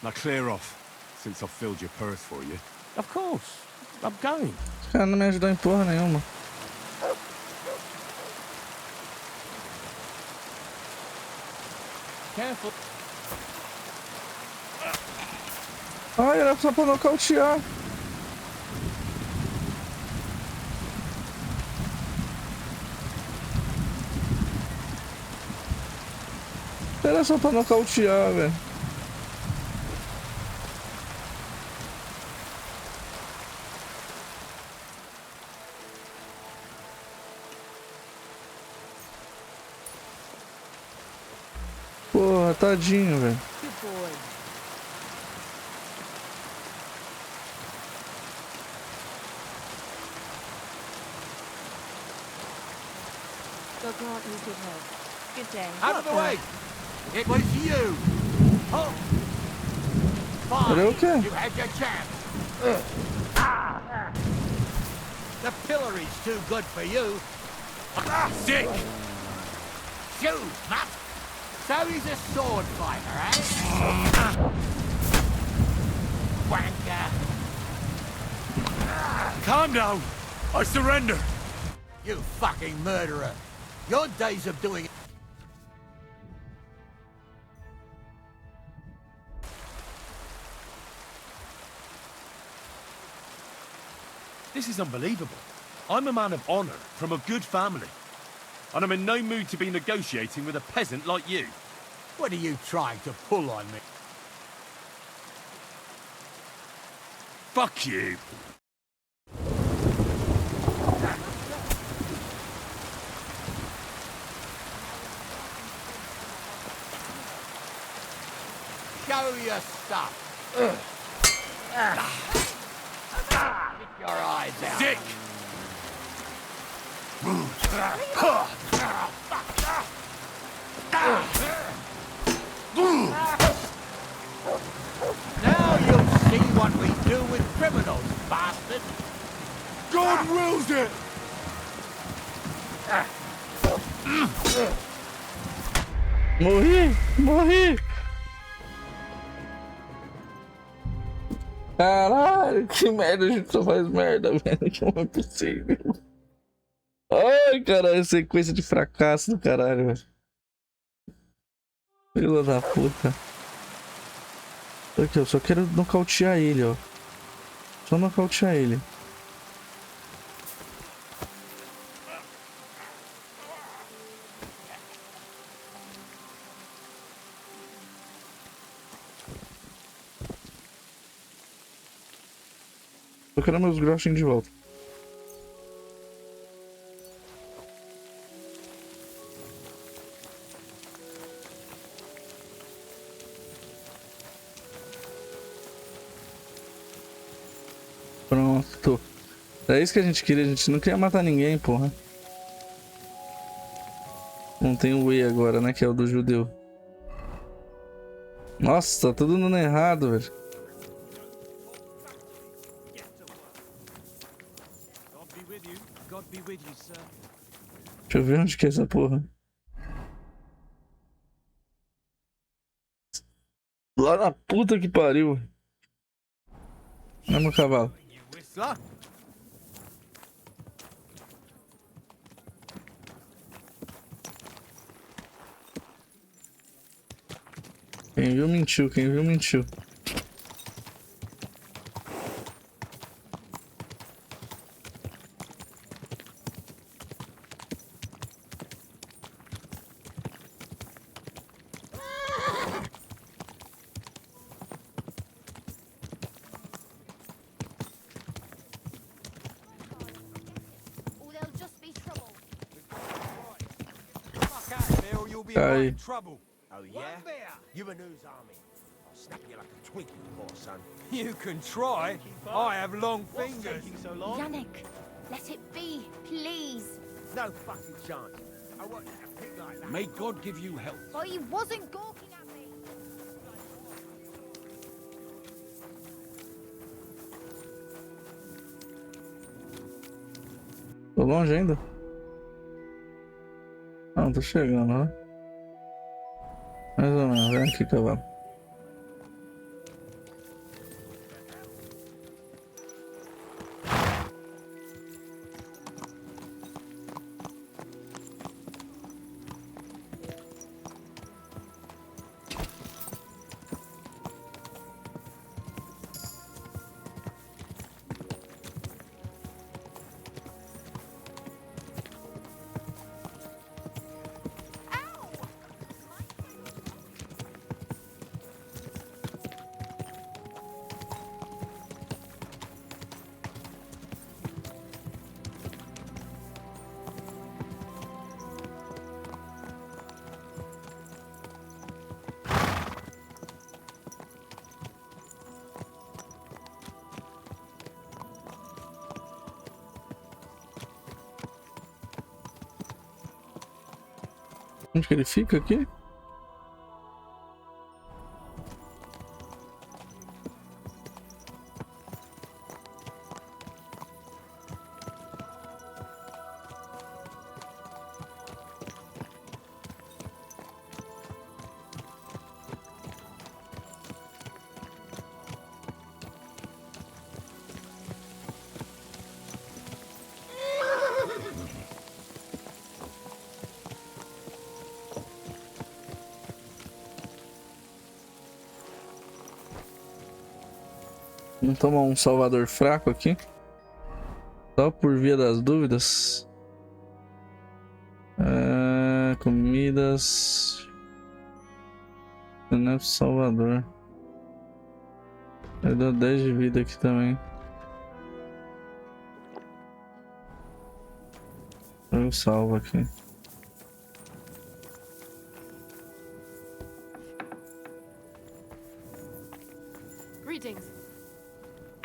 Now clear off, since I've filled your purse for you. Of course. I'm going. Esse cara não me ajudou em porra nenhuma. Careful. Ai, era só pra nocautear. Era só pra nocautear, velho. Porra, tadinho, velho. Good boy. God grant you good health. Good day. Out of the way! It was you! Oh! Are you okay? You had your chance! The pillory's too good for you! Sick! Shoes, Matt! So he's a sword fighter, eh? Wanker! Calm down! I surrender! You fucking murderer! Your days of doing... This is unbelievable. I'm a man of honor from a good family. And I'm in no mood to be negotiating with a peasant like you. What are you trying to pull on me? Fuck you! Show your stuff. Get your eyes out. Dick! Now you'll see what we do with criminals, bastard. God wills it! Morri! Morri! Caralho, que merda, a gente só faz merda, velho, que não é possível. Ai, caralho, sequência de fracasso do caralho, velho. Filha da puta. Aqui, eu só quero nocautear ele, ó. Só nocautear ele. Eu quero meus groshinhos de volta. Pronto. É isso que a gente queria, a gente não queria matar ninguém, porra. Não tem o Whey agora, né, que é o do judeu. Nossa, tá tudo dando errado, velho. Deixa eu ver onde que é essa porra. Lá na puta que pariu. Olha meu cavalo. Quem viu mentiu, quem viu mentiu. Or there'll just be trouble. Fuck out of here or you'll be Aye. in trouble. Oh, yeah? You a news army. I'll snap you like a Twinkie, poor son. You can try. I have long What's fingers. taking so long? Yannick, let it be, please. No fucking chance. I want a pig like that. May God give you health. But he wasn't gawking at me. Tô longe ainda? Não, tô chegando, ó. Mais ou menos, vem aqui, cavalo. Onde que ele fica aqui? Vamos tomar um salvador fraco aqui. Só por via das dúvidas. Comidas. Não é salvador. Vai dar 10 de vida aqui também. Eu salvo aqui. Greetings.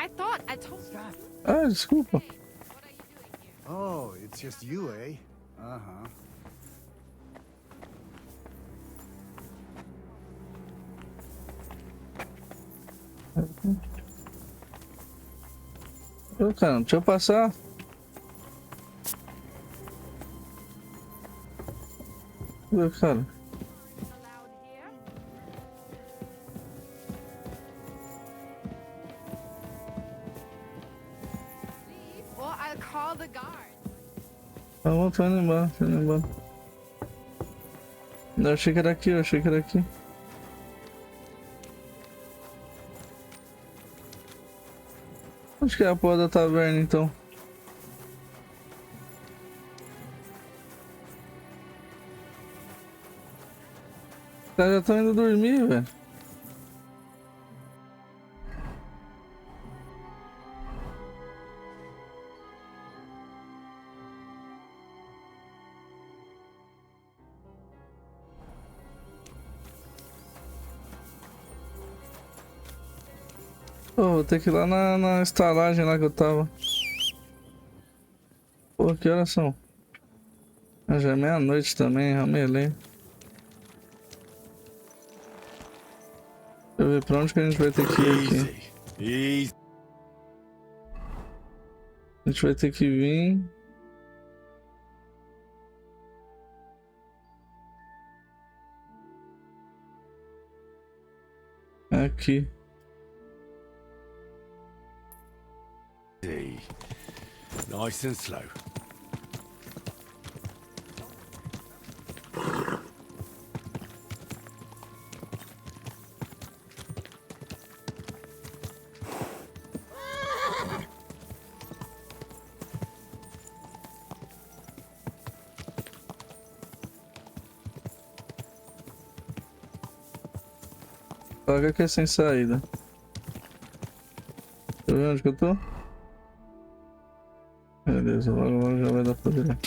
I thought I told you. Ah, desculpa. Oh, it's just you, eh? Uh-huh. Ô, cara, deixa eu passar. Ô, cara. Or I'll call the guard. Tá bom, tô indo embora, tô indo embora. Eu achei que era aqui, eu achei que era aqui. Onde que é a porra da taverna, então? Os caras já estão indo dormir, velho. Pô, vou ter que ir lá na estalagem lá que eu tava. Pô, que horas são? Ah, já é meia-noite também, ramelei. Deixa eu ver pra onde que a gente vai ter que ir aqui. Easy. A gente vai ter que vir. Aqui. Nice and slow. Paga que é sem saída. Tá vendo onde que eu tô? Beleza, logo já vai dar pra ver.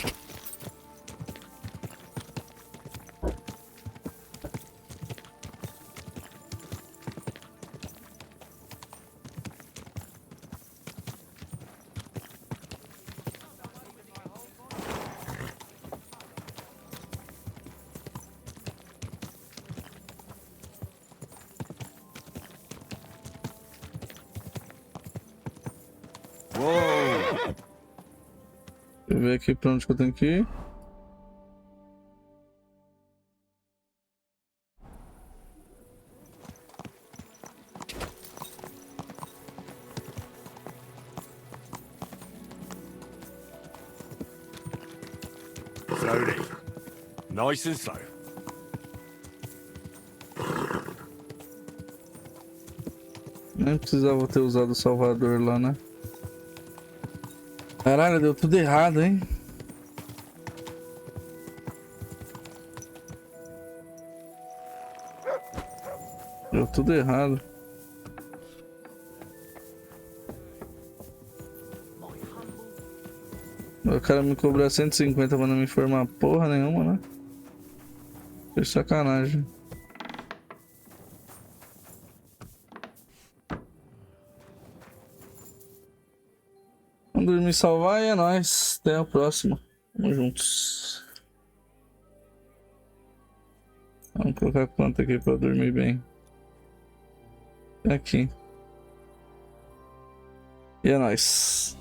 Whoa! Deixa eu ver aqui pra onde que eu tenho que ir. Slowly. Nice and slow. Nem precisava ter usado o salvador lá, né? Caralho, deu tudo errado, hein? Deu tudo errado. O cara me cobrar 150 pra não me informar porra nenhuma, né? Foi sacanagem. Vamos dormir, salvar e é nóis. Até a próxima. Tamo juntos. Vamos colocar quanto aqui pra dormir bem. Aqui. E é nóis.